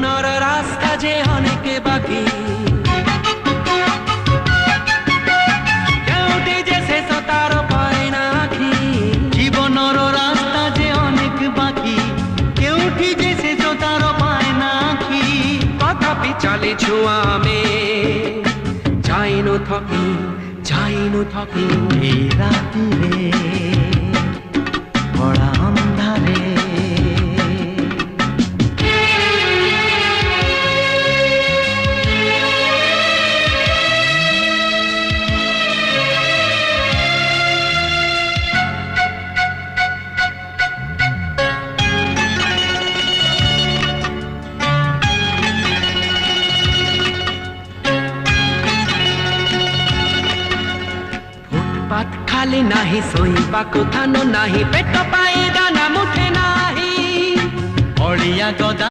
জীবনের রাস্তা যে অনেক বাকি, কেউটি যে শেষ তার পায় না আখি। জীবনের রাস্তা যে অনেক বাকি, কেউটি যে শেষ তার পায় না আখি। তথাপি চালিছু আমি যাইনু থকি এই রাতিরে বড়া অন্ধারে ফুটপাত খালি নাহি, শোইবা কোথানো নাহি, পেট পাই দানা মুঠে নাহি। অলিয়া গদা